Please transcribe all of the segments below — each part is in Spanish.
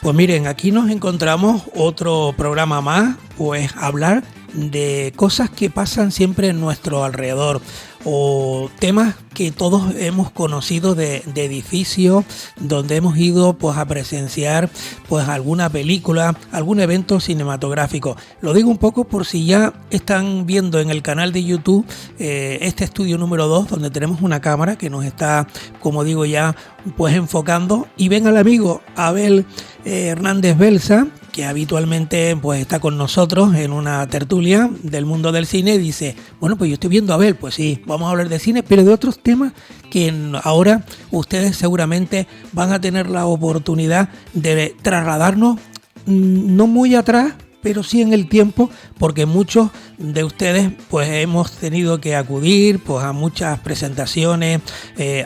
Pues miren, aquí nos encontramos otro programa más, pues hablar de cosas que pasan siempre en nuestro alrededor o temas que todos hemos conocido de edificios donde hemos ido pues a presenciar pues alguna película, algún evento cinematográfico. Lo digo un poco por si ya están viendo en el canal de YouTube este estudio número 2 donde tenemos una cámara que nos está, como digo ya, pues enfocando, y ven al amigo Abel Hernández Belsa, que habitualmente pues está con nosotros en una tertulia del mundo del cine, y dice, bueno, pues yo estoy viendo a Abel, pues sí, vamos a hablar de cine, pero de otros temas que ahora ustedes seguramente van a tener la oportunidad de trasladarnos no muy atrás, pero sí en el tiempo, porque muchos de ustedes pues hemos tenido que acudir pues a muchas presentaciones,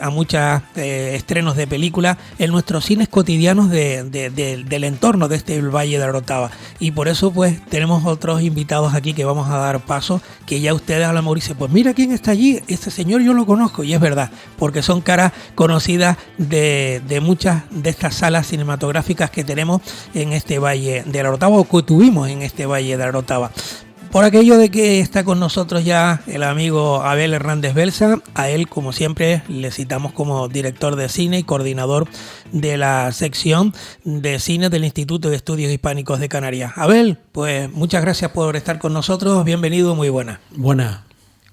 a muchos estrenos de películas en nuestros cines cotidianos del entorno de este Valle de Orotava, y por eso pues tenemos otros invitados aquí que vamos a dar paso, que ya ustedes a lo mejor dicen, pues mira quién está allí, este señor yo lo conozco, y es verdad, porque son caras conocidas de muchas de estas salas cinematográficas que tenemos en este Valle de Orotava, o que tuvimos en este Valle de Orotava. Por aquello de que está con nosotros ya el amigo Abel Hernández Belsa, a él como siempre le citamos como director de cine y coordinador de la sección de cine del Instituto de Estudios Hispánicos de Canarias. Abel, pues muchas gracias por estar con nosotros, bienvenido, muy buena. Buena.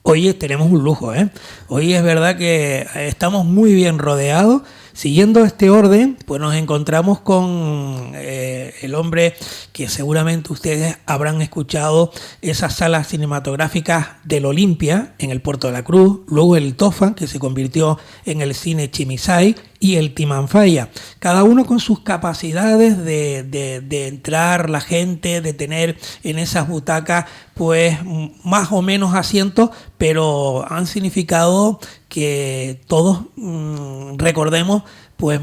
Hoy tenemos un lujo, ¿eh? Hoy es verdad que estamos muy bien rodeados. Siguiendo este orden, pues nos encontramos con el hombre que seguramente ustedes habrán escuchado, esas salas cinematográficas del Olimpia en el Puerto de la Cruz, luego el Tofan, que se convirtió en el Cine Chimisay, y el Timanfaya, cada uno con sus capacidades de entrar la gente, de tener en esas butacas pues más o menos asientos, pero han significado que todos recordemos pues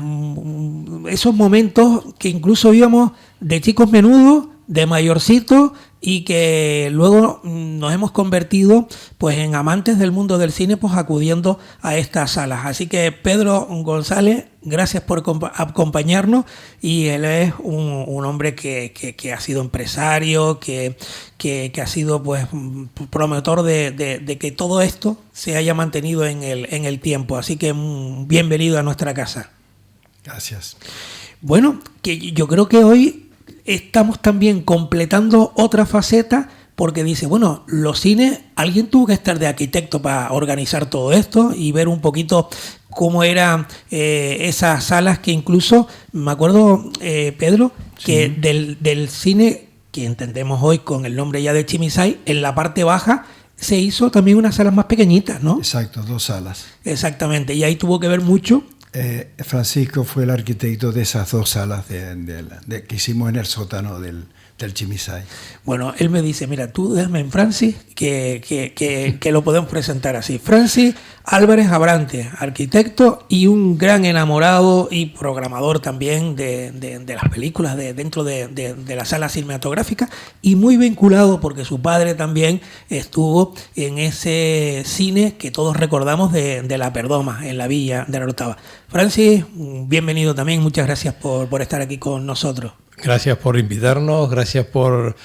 esos momentos que incluso íbamos de chicos menudos, de mayorcitos, y que luego nos hemos convertido pues en amantes del mundo del cine, pues acudiendo a estas salas. Así que Pedro González, gracias por acompañarnos, y él es un hombre que ha sido empresario, que ha sido pues promotor de que todo esto se haya mantenido en el tiempo. Así que bienvenido a nuestra casa. Gracias. Bueno, que yo creo que hoy estamos también completando otra faceta, porque dice, bueno, los cines, alguien tuvo que estar de arquitecto para organizar todo esto y ver un poquito cómo eran esas salas, que incluso, me acuerdo, Pedro, que sí, del cine que entendemos hoy con el nombre ya de Chimisay, en la parte baja se hizo también unas salas más pequeñitas, ¿no? Exacto, 2 salas. Exactamente, y ahí tuvo que ver mucho. Francisco fue el arquitecto de esas 2 salas que hicimos en el sótano del Chimisay. Bueno, él me dice, mira, tú déjame en Francis, que lo podemos presentar así. Francis Álvarez Abrante, arquitecto y un gran enamorado y programador también de las películas dentro de la sala cinematográfica, y muy vinculado porque su padre también estuvo en ese cine que todos recordamos de La Perdoma, en la Villa de la Orotava. Francis, bienvenido también, muchas gracias por estar aquí con nosotros. Gracias por invitarnos, gracias por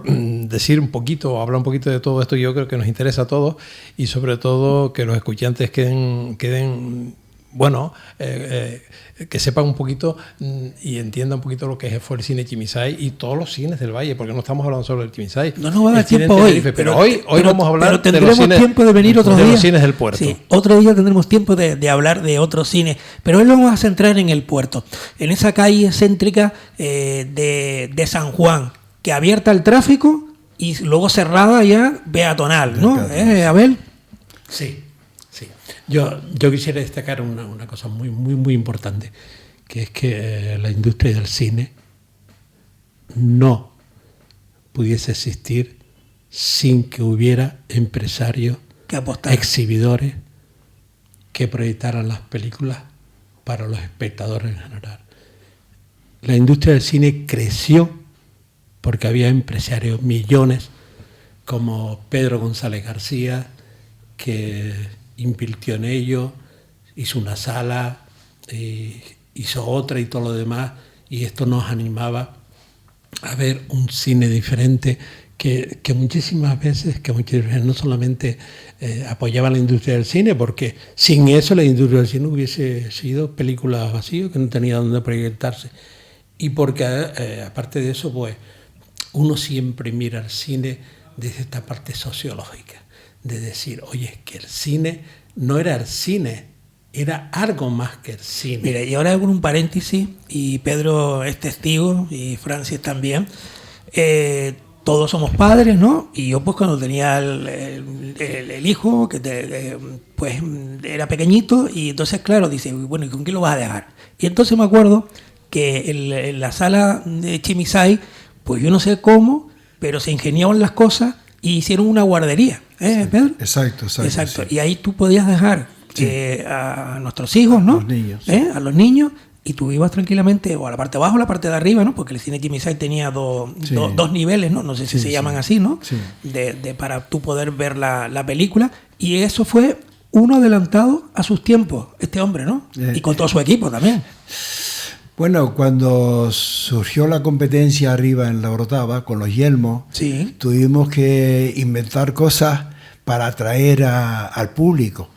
decir un poquito, hablar un poquito de todo esto. Yo creo que nos interesa a todos, y sobre todo que los escuchantes queden bueno, que sepan un poquito y entiendan un poquito lo que fue el cine Chimisay y todos los cines del Valle, porque no estamos hablando solo del Chimisay. No nos va a dar tiempo hoy, pero hoy vamos a hablar de los cines, tiempo de venir otros días, los cines del puerto. Sí, otro día tendremos tiempo de hablar de otros cines, pero hoy lo vamos a centrar en el puerto, en esa calle céntrica de San Juan, que abierta al tráfico y luego cerrada ya peatonal, ¿no? Abel. Sí. Yo quisiera destacar una cosa muy, muy, muy importante, que es que la industria del cine no pudiese existir sin que hubiera empresarios, exhibidores, que proyectaran las películas para los espectadores en general. La industria del cine creció porque había empresarios, millones, como Pedro González García, que invirtió en ello, hizo una sala, hizo otra y todo lo demás, y esto nos animaba a ver un cine diferente que muchísimas veces no solamente apoyaba la industria del cine, porque sin eso la industria del cine hubiese sido películas vacías que no tenía dónde proyectarse, y porque aparte de eso, pues uno siempre mira el cine desde esta parte sociológica, de decir, oye, que el cine no era el cine, era algo más que el cine. Mira, y ahora hago un paréntesis, y Pedro es testigo, y Francis también. Todos somos padres, ¿no? Y yo, pues, cuando tenía el hijo, pues era pequeñito, y entonces, claro, dice, bueno, ¿y con qué lo vas a dejar? Y entonces me acuerdo que en la sala de Chimisay, pues yo no sé cómo, pero se ingeniaban las cosas y hicieron una guardería, ¿eh, Pedro? Exacto. Sí. Y ahí tú podías dejar a nuestros hijos, ¿no? Los niños. A los niños, y tú ibas tranquilamente o a la parte de abajo o a la parte de arriba, ¿no? Porque el cine Chimisay tenía dos niveles, ¿no? No sé si se llaman así, ¿no? Sí. Para tú poder ver la película. Y eso fue uno adelantado a sus tiempos, este hombre, ¿no? Y con todo su equipo también. Bueno, cuando surgió la competencia arriba en la Orotava con los yelmos, Sí. tuvimos que inventar cosas para atraer al público.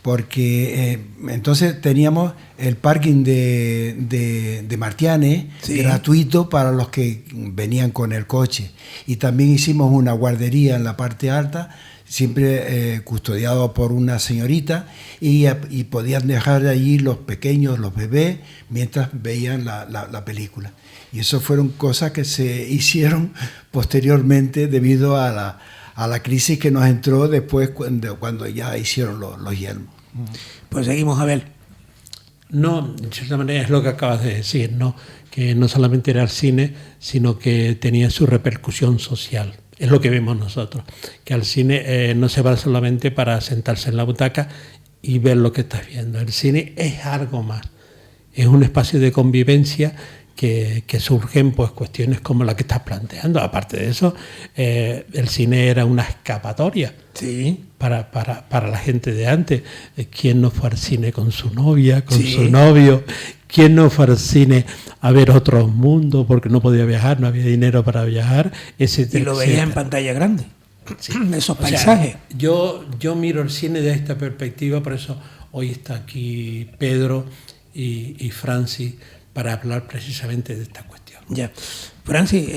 Porque entonces teníamos el parking de Martianes, Sí. gratuito para los que venían con el coche. Y también hicimos una guardería en la parte alta, siempre custodiado por una señorita, y podían dejar allí los pequeños, los bebés, mientras veían la película. Y eso fueron cosas que se hicieron posteriormente debido a la crisis que nos entró después cuando ya hicieron los yelmos. Pues seguimos a ver. No, de cierta manera es lo que acabas de decir, ¿no? Que no solamente era el cine, sino que tenía su repercusión social. Es lo que vemos nosotros, que al cine no se va solamente para sentarse en la butaca y ver lo que estás viendo. El cine es algo más, es un espacio de convivencia que surgen, pues, cuestiones como la que estás planteando. Aparte de eso, el cine era una escapatoria. Sí. Para la gente de antes. ¿Quién no fue al cine con su novia, con Sí. su novio? ¿Quién no fue al cine a ver otros mundos porque no podía viajar, no había dinero para viajar? Y lo veías en pantalla grande. Sí. Esos paisajes. O sea, yo miro el cine desde esta perspectiva, por eso hoy está aquí Pedro y Francis para hablar precisamente de esta cuestión. Ya. Francis,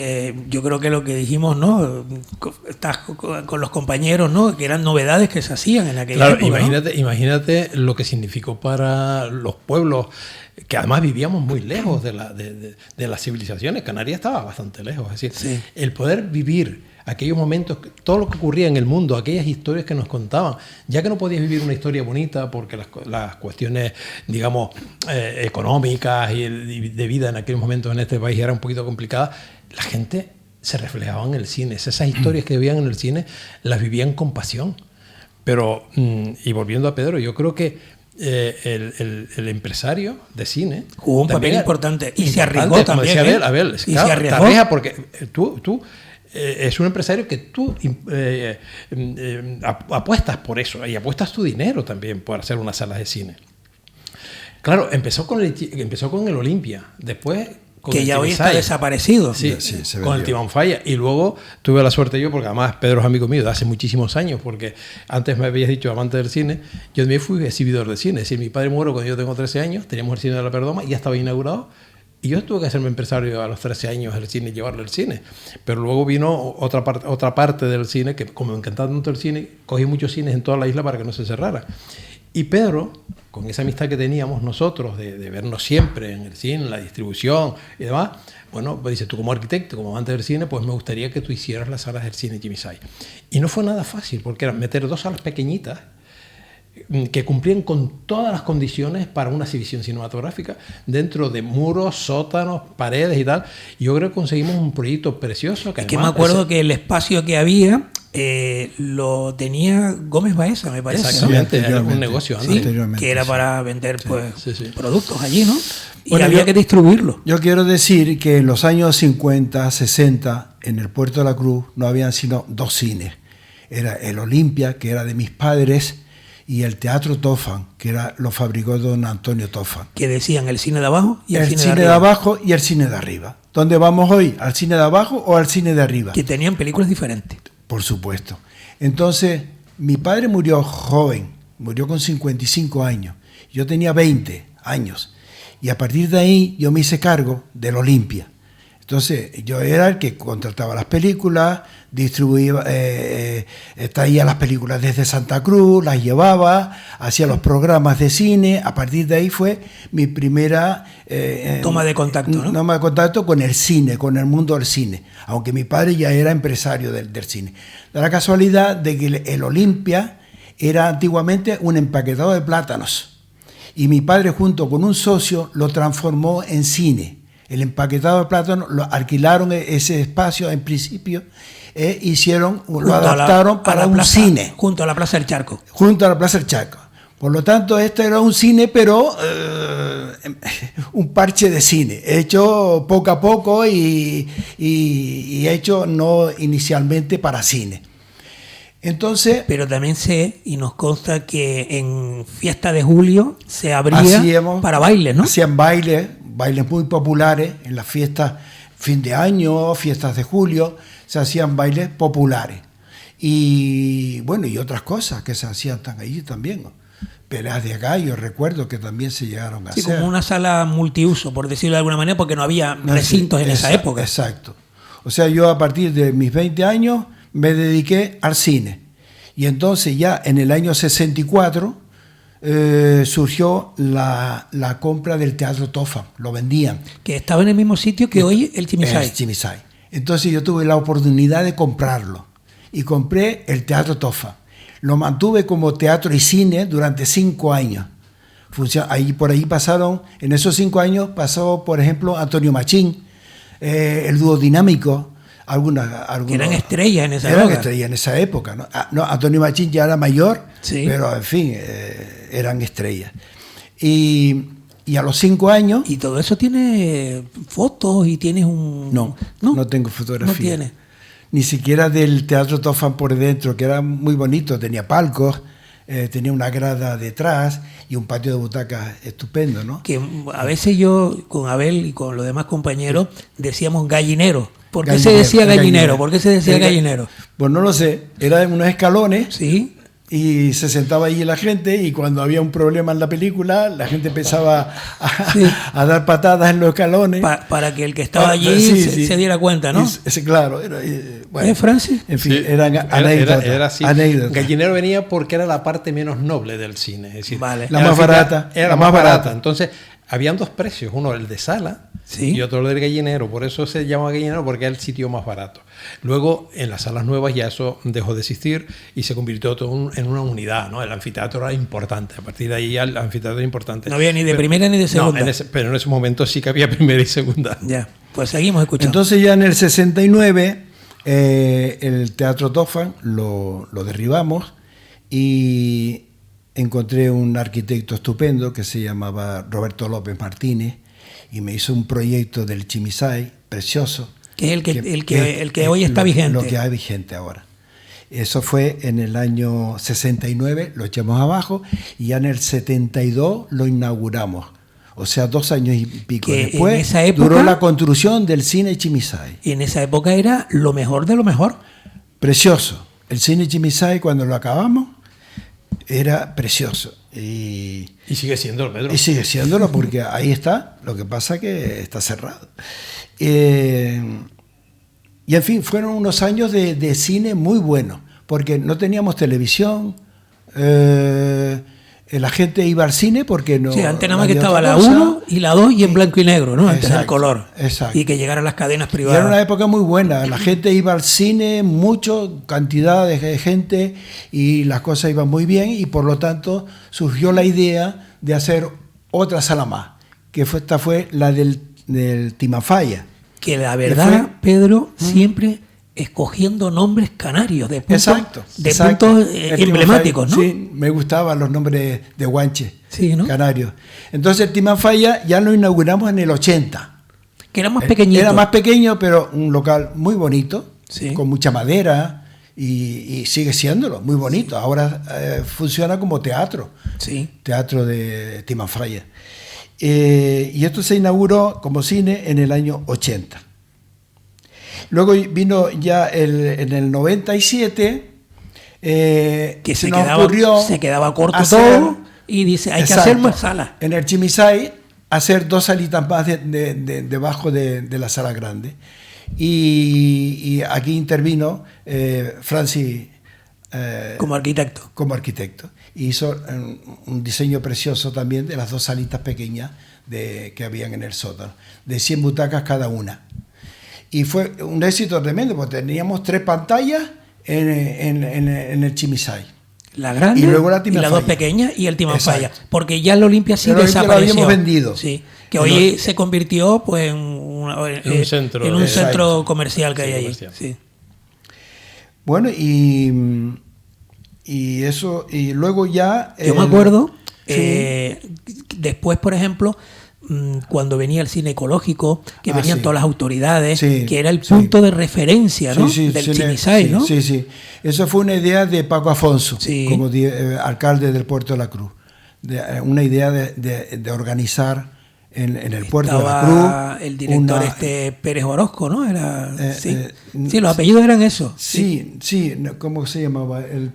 yo creo que lo que dijimos, ¿no? Estás con los compañeros, ¿no? Que eran novedades que se hacían en aquella época, imagínate lo que significó para los pueblos, que además vivíamos muy lejos de las civilizaciones. Canarias estaba bastante lejos. Es decir, Sí. el poder vivir aquellos momentos, todo lo que ocurría en el mundo, aquellas historias que nos contaban, ya que no podías vivir una historia bonita porque las cuestiones, digamos, económicas y de vida en aquellos momentos en este país eran un poquito complicadas, la gente se reflejaba en el cine. Esas historias que vivían en el cine las vivían con pasión. Pero, y volviendo a Pedro, yo creo que el empresario de cine jugó un papel importante y se arriesgó como también. decía Abel, Y claro, se arriesgó. te arriesgas porque tú es un empresario que tú apuestas por eso y apuestas tu dinero también por hacer unas salas de cine. Claro, empezó con el Olimpia, después con que el ya hoy está Chimisay. Desaparecido. Sí, se con el vendió. Timón Falla. Y luego tuve la suerte yo, porque además Pedro es amigo mío de hace muchísimos años, porque antes me habías dicho amante del cine, yo también fui exhibidor de cine. Es decir, mi padre muere cuando yo tengo 13 años, teníamos el cine de la Perdoma y ya estaba inaugurado. Y yo tuve que hacerme empresario a los 13 años del cine y llevarle el cine. Pero luego vino otra parte del cine, que como me encantaba tanto el cine, cogí muchos cines en toda la isla para que no se cerrara. Y Pedro, con esa amistad que teníamos nosotros de vernos siempre en el cine, en la distribución y demás, bueno, pues dice, tú como arquitecto, como amante del cine, pues me gustaría que tú hicieras las salas del cine Chimisay. Y no fue nada fácil, porque era meter 2 salas pequeñitas que cumplían con todas las condiciones para una exhibición cinematográfica, dentro de muros, sótanos, paredes y tal. Y yo creo que conseguimos un proyecto precioso. Que Es que me acuerdo que el espacio que había lo tenía Gómez Baeza, me parece. Exactamente, ¿no? era un negocio Sí, antes. Anteriormente, que era sí. para vender pues Sí, sí. productos allí, ¿no? Y Bueno, había que distribuirlo. Yo quiero decir que en los años 50, 60, en el Puerto de la Cruz no habían sino 2 cines. Era el Olimpia, que era de mis padres, y el Teatro Tofan, que lo fabricó don Antonio Tofan. Que decían el cine de abajo y el cine cine de de arriba. abajo y el cine de arriba. ¿Dónde vamos hoy? ¿Al cine de abajo o al cine de arriba? Que tenían películas diferentes. Por supuesto. Entonces, mi padre murió joven, murió con 55 años. Yo tenía 20 años. Y a partir de ahí yo me hice cargo del Olimpia. Entonces, yo era el que contrataba las películas, distribuía, traía las películas desde Santa Cruz, las llevaba, hacía los programas de cine. A partir de ahí fue mi primera toma de contacto, ¿no? Toma de contacto con el cine, con el mundo del cine, aunque mi padre ya era empresario del cine. Da la casualidad de que el Olimpia era antiguamente un empaquetado de plátanos, y mi padre junto con un socio lo transformó en cine. El empaquetado de plátano, lo alquilaron ese espacio en principio, lo adaptaron para un cine. Junto a la Plaza del Charco. Junto a la Plaza del Charco. Por lo tanto, este era un cine, pero un parche de cine, hecho poco a poco y hecho no inicialmente para cine. Entonces, pero también sé y nos consta que en Fiesta de Julio se abría para bailes, ¿no? Hacían bailes muy populares en las fiestas, fin de año, fiestas de julio, se hacían bailes populares. Y bueno, y otras cosas que se hacían allí también, ¿no? Peleas de gallo, recuerdo que también se llegaron a hacer. Sí, como una sala multiuso, por decirlo de alguna manera, porque no había recintos en esa época. Exacto. O sea, yo a partir de mis 20 años me dediqué al cine. Y entonces ya en el año 64 surgió la compra del Teatro Tofan, lo vendían. Que estaba en el mismo sitio que hoy el Chimisay. El Chimisay. Entonces yo tuve la oportunidad de comprarlo y compré el Teatro Tofan. Lo mantuve como teatro y cine durante 5 años. Por ahí pasaron, en esos 5 años pasó, por ejemplo, Antonio Machín, el dúo dinámico, algunos que eran estrellas en esa época. Eran estrellas en esa época, ¿no? Antonio Machín ya era mayor, sí, pero en fin, eran estrellas. Y a los 5 años... ¿Y todo eso tiene fotos y tienes un...? No tengo fotografía. No tiene. Ni siquiera del Teatro Tofan por dentro, que era muy bonito, tenía palcos, tenía una grada detrás y un patio de butacas estupendo, ¿no? Que a veces yo, con Abel y con los demás compañeros, decíamos gallinero. ¿Por qué se decía gallinero? ¿Por qué se decía gallinero? Pues no lo sé, eran unos escalones. Sí. Y se sentaba allí la gente, y cuando había un problema en la película, la gente empezaba a dar patadas en los escalones. Para que el que estaba allí se diera cuenta, ¿no? Claro. Bueno, Francis? En fin, eran anécdotas. Era así. Anécdotas. Gallinero venía porque era la parte menos noble del cine. Es decir, vale. La más barata. Era la más barata. Entonces, habían 2 precios, uno el de sala, sí, y otro el del gallinero. Por eso se llama gallinero, porque era el sitio más barato. Luego, en las salas nuevas ya eso dejó de existir y se convirtió todo en una unidad, ¿no? El anfiteatro era importante. A partir de ahí el anfiteatro era importante. No había ni de primera ni de segunda. No, pero en ese momento sí que había primera y segunda. Ya, pues seguimos escuchando. Entonces ya en el 69 el Teatro Tofan lo derribamos y encontré un arquitecto estupendo que se llamaba Roberto López Martínez y me hizo un proyecto del Chimisay precioso. Que es el que hoy está vigente. Lo que hay vigente ahora. Eso fue en el año 69, lo echamos abajo, y ya en el 72 lo inauguramos. O sea, 2 años y pico que después en esa época, duró la construcción del cine Chimisay. Y en esa época era lo mejor de lo mejor. Precioso. El cine Chimisay, cuando lo acabamos, era precioso. Y sigue siendo, Pedro. Y sigue siéndolo, porque ahí está. Lo que pasa es que está cerrado. Y en fin, fueron unos años de cine muy buenos, porque no teníamos televisión, la gente iba al cine porque no... Sí, antes nada más que estaba la 1 y la 2 y en blanco y negro, ¿no? Antes del color. Exacto. Y que llegaran las cadenas Y privadas. era una época muy buena, la gente iba al cine, cantidad de gente, y las cosas iban muy bien, y por lo tanto surgió la idea de hacer otra sala más, que esta fue la del Timafaya. Que la verdad, Pedro, siempre escogiendo nombres canarios, de puntos emblemáticos, ¿no? Sí, me gustaban los nombres de guanche, sí, ¿no? Canarios. Entonces el Timafaya ya lo inauguramos en el 80. Que era más pequeñito. Era más pequeño, pero un local muy bonito, sí, con mucha madera, y sigue siéndolo, muy bonito. Ahora funciona como teatro, teatro de Timanfaya. Y esto se inauguró como cine en el año 80. Luego vino ya en el 97, que se quedaba corto hacer, todo y dice, hay que hacer más salas. En el Chimisay, hacer 2 salitas más debajo de la sala grande. Y aquí intervino Francis como arquitecto. Y hizo un diseño precioso también de las 2 salitas pequeñas que habían en el sótano, de 100 butacas cada una. Y fue un éxito tremendo, porque teníamos 3 pantallas en el Chimisay. La grande y luego la las 2 pequeñas y el Timanfaya. Porque ya el Olimpia sí desapareció. Lo habíamos vendido. Sí, que hoy se convirtió pues, en un centro comercial que hay ahí. Sí. Bueno, y eso, y luego ya... Yo me acuerdo, después, por ejemplo, cuando venía el cine ecológico, que venían todas las autoridades, que era el punto de referencia, ¿no? Del Chimisay, ¿no? Sí. Eso fue una idea de Paco Afonso, como alcalde del Puerto de la Cruz. Una idea de organizar en el Puerto de la Cruz. El director Pérez Orozco, ¿no? Era, los apellidos eran esos. Sí. ¿Cómo se llamaba? El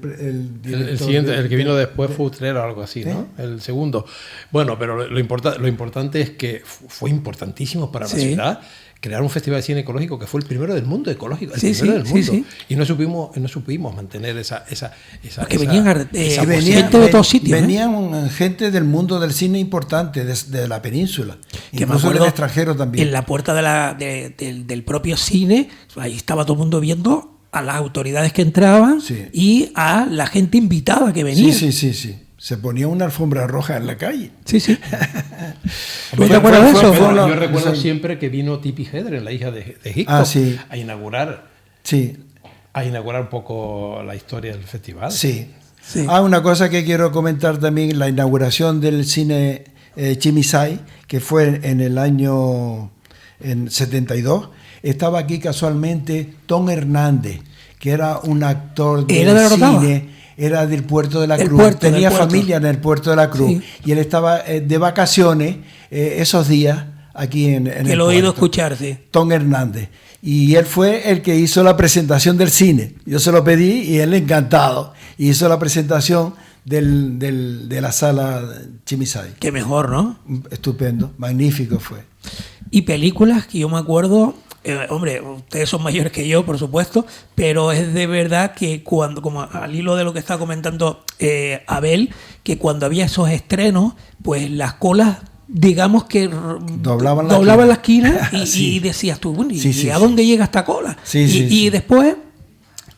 siguiente, el que vino después fue Utrera o algo así, ¿no? El segundo. Bueno, pero lo importante es que fue importantísimo para la ciudad crear un festival de cine ecológico que fue el primero del mundo ecológico, el primero del mundo. Y no supimos mantener esa que venían gente de todos sitios. Venían gente del mundo del cine importante, de la península, que incluso del extranjero también. En la puerta del propio cine, ahí estaba todo el mundo viendo a las autoridades que entraban y a la gente invitada que venía. Sí. Se ponía una alfombra roja en la calle. Sí. ¿Tú te acuerdas de eso? Yo recuerdo siempre que vino Tippi Hedren, la hija de Hitchcock, a inaugurar un poco la historia del festival. Sí. Una cosa que quiero comentar también, la inauguración del cine Chimisay, que fue en el año 72. Estaba aquí casualmente Tom Hernández, que era un actor de cine. Era del Puerto de la Cruz, tenía familia en el Puerto de la Cruz y él estaba de vacaciones esos días aquí en el puerto. Que lo he oído escuchar, Tom Hernández. Y él fue el que hizo la presentación del cine. Yo se lo pedí y él encantado. Y hizo la presentación de la sala Chimisay. Qué mejor, ¿no? Estupendo, magnífico fue. Y películas que yo me acuerdo... hombre, ustedes son mayores que yo, por supuesto, pero es de verdad que cuando, como al hilo de lo que está comentando Abel, que cuando había esos estrenos, pues las colas, digamos que doblaban la esquina y decías tú, bueno, ¿y a dónde llega esta cola? Y después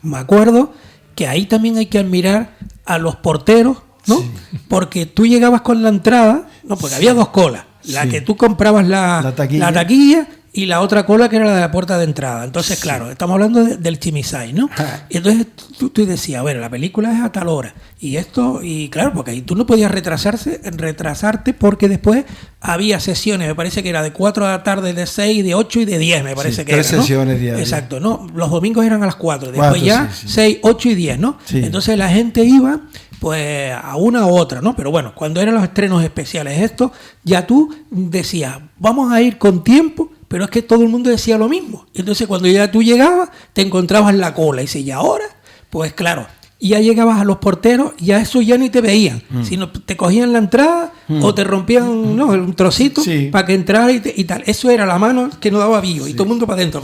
me acuerdo que ahí también hay que admirar a los porteros, ¿no? Porque tú llegabas con la entrada, no, porque había 2 colas, la que tú comprabas la taquilla y la otra cola que era la de la puerta de entrada. Entonces, claro, estamos hablando del Chimisay, ¿no? Y entonces tú decías, bueno, la película es a tal hora. Y claro, porque ahí tú no podías retrasarte porque después había sesiones, me parece que era de 4 de la tarde, de 6, de 8 y de 10, me parece que era, 3 sesiones diarias. Exacto, ¿no? Los domingos eran a las 4, después 6, 8 y 10, ¿no? Entonces la gente iba pues a una u otra, ¿no? Pero bueno, cuando eran los estrenos especiales estos, ya tú decías, vamos a ir con tiempo, pero es que todo el mundo decía lo mismo. Entonces cuando ya tú llegabas, te encontrabas en la cola y dices, ¿y ahora? Pues claro, ya llegabas a los porteros, ya eso ya ni te veían, sino te cogían la entrada o te rompían un trocito para que entrara y tal. Eso era la mano que no daba avío y todo el mundo para adentro,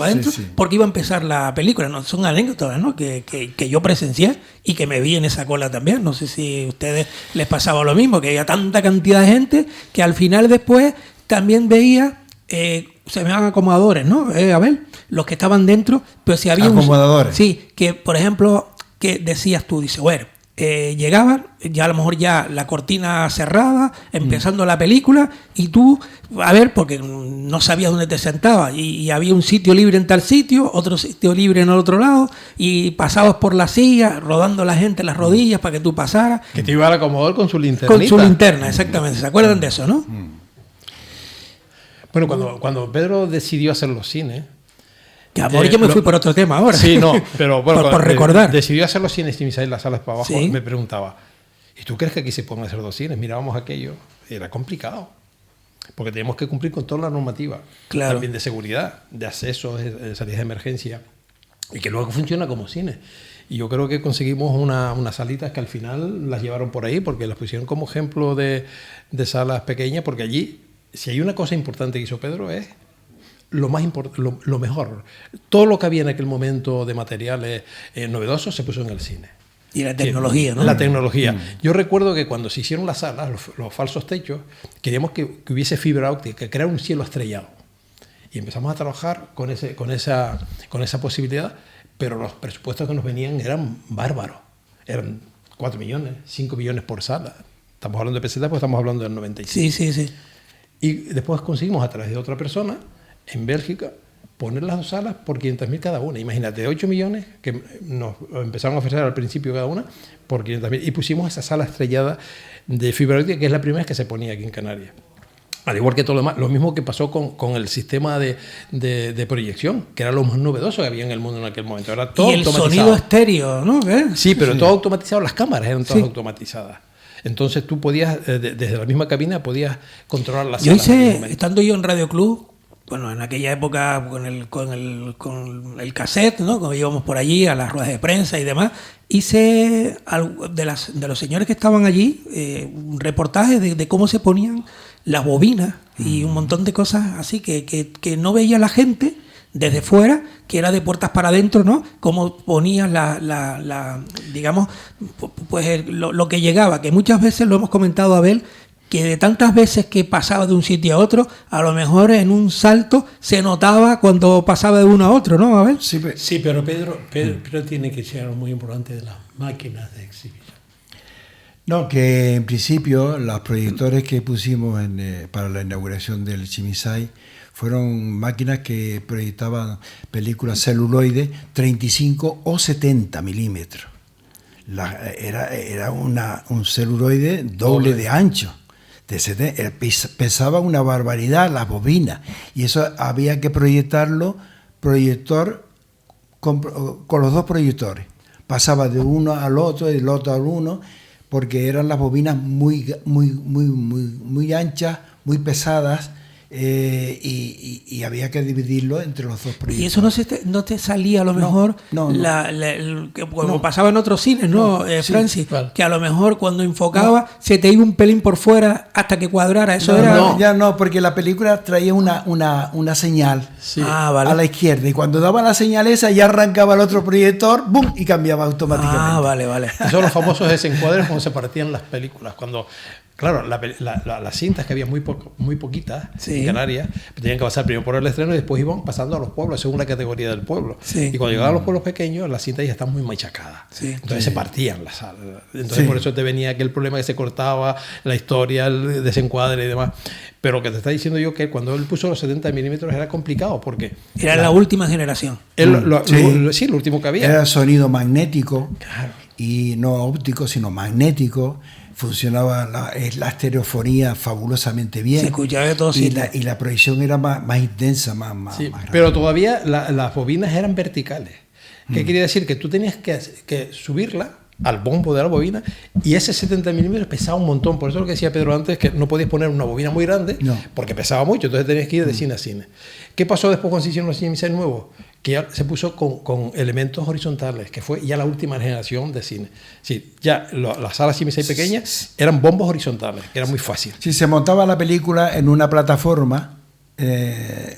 porque iba a empezar la película. No, son anécdotas, ¿no? que yo presencié y que me vi en esa cola también. No sé si a ustedes les pasaba lo mismo, que había tanta cantidad de gente que al final después también veía... se llaman acomodadores, ¿no? A ver, los que estaban dentro, pero si había acomodadores. Que por ejemplo, que decías tú, dice, bueno, llegaban, ya a lo mejor ya la cortina cerrada, empezando la película, y tú, a ver, porque no sabías dónde te sentabas, y había un sitio libre en tal sitio, otro sitio libre en el otro lado, y pasabas por la silla, rodando la gente las rodillas para que tú pasaras. Que te iba al acomodador con su linterna. Con su linterna, exactamente. ¿Se acuerdan de eso, no? Bueno, cuando Pedro decidió hacer los cines, Que amor, yo me fui por otro tema ahora. Sí, no, pero bueno, por recordar. Decidió hacer los cines Chimiçay, las salas para abajo, Sí. me preguntaba, ¿y tú crees que aquí se pueden hacer 2 cines? Mirábamos aquello, era complicado, porque teníamos que cumplir con toda la normativa, Claro. también de seguridad, de acceso, de salidas de emergencia, y que luego funciona como cine. Y yo creo que conseguimos unas salitas que al final las llevaron por ahí, porque las pusieron como ejemplo de salas pequeñas, porque allí, si hay una cosa importante que hizo Pedro, es lo mejor. Todo lo que había en aquel momento de materiales novedosos se puso en el cine. Y la tecnología, ¿no? La tecnología. Yo recuerdo que cuando se hicieron las salas, los falsos techos, queríamos que hubiese fibra óptica, que creara un cielo estrellado. Y empezamos a trabajar con esa posibilidad, pero los presupuestos que nos venían eran bárbaros. Eran 4 millones, 5 millones por sala. Estamos hablando de pesetas, pues estamos hablando del 95. Sí. Y después conseguimos, a través de otra persona, en Bélgica, poner las 2 salas por 500.000 cada una. Imagínate, 8 millones que nos empezaron a ofrecer al principio cada una por 500.000. Y pusimos esa sala estrellada de fibra óptica, que es la primera vez que se ponía aquí en Canarias. Al igual que todo lo demás, lo mismo que pasó con el sistema de proyección, que era lo más novedoso que había en el mundo en aquel momento. Era todo y el automatizado. sonido estéreo, ¿no? ¿Qué? Sí, pero todo automatizado, las cámaras eran todas Sí. automatizadas. Entonces tú podías, desde la misma cabina, podías controlar las Yo salas. en aquel hice, momento. estando yo en Radio Club, bueno, en aquella época con el cassette, ¿no? Cuando íbamos por allí a las ruedas de prensa y demás, hice de los señores que estaban allí un reportaje de cómo se ponían las bobinas y un montón de cosas así que no veía la gente desde fuera, que era de puertas para adentro, ¿no? Cómo ponían digamos, pues lo que llegaba, que muchas veces lo hemos comentado, Abel, que de tantas veces que pasaba de un sitio a otro, a lo mejor en un salto se notaba cuando pasaba de uno a otro, ¿no, Abel? Sí, Sí, pero Pedro tiene que ser algo muy importante de las máquinas de exhibición. no, que en principio los proyectores que pusimos para la inauguración del Chimiçay fueron máquinas que proyectaban películas celuloide 35 o 70 milímetros. Era un celuloide doble de ancho. Pesaba una barbaridad las bobinas. Y eso había que proyectarlo proyector con los 2 proyectores. Pasaba de uno al otro, del otro al uno, porque eran las bobinas muy anchas, muy pesadas, y había que dividirlo entre los 2 proyectores. Y eso no te salía a lo mejor, no. como pasaba en otros cines, ¿no, sí, Francis? claro. Que a lo mejor cuando enfocaba se te iba un pelín por fuera hasta que cuadrara. Eso era... Ya no, porque la película traía una señal Sí. Vale. a la izquierda, y cuando daba la señal esa ya arrancaba el otro proyector, ¡bum!, y cambiaba automáticamente. Vale. Son los famosos desencuadres cuando se partían las películas. Cuando, claro, las cintas que había muy poquitas Sí. en Canarias, tenían que pasar primero por el estreno y después iban pasando a los pueblos según la categoría del pueblo. Sí. Y cuando llegaban a los pueblos pequeños, las cintas ya están muy machacadas. Sí. Entonces se partían las salas. Entonces Sí. por eso te venía aquel problema que se cortaba la historia, el desencuadre y demás. Pero que te está diciendo yo que cuando él puso los 70 milímetros era complicado porque... Era la última generación. Sí, lo último que había. Era sonido magnético, Claro. y no óptico, sino magnético. Funcionaba la estereofonía fabulosamente bien. Se escuchaba de todos y sitios. la proyección era más intensa, más Sí, grande. pero todavía las bobinas eran verticales. ¿Qué quería decir? Que tú tenías que subirla al bombo de la bobina, y ese 70 milímetros pesaba un montón. Por eso lo que decía Pedro antes, que no podías poner una bobina muy grande, No. porque pesaba mucho, entonces tenías que ir de cine a cine. ¿Qué pasó después cuando se hicieron los Chimiçay nuevos? Que ya se puso con elementos horizontales, que fue ya la última generación de cine. Sí, ya las salas Chimiçay pequeñas eran bombos horizontales, que era muy fácil. Sí, se montaba la película en una plataforma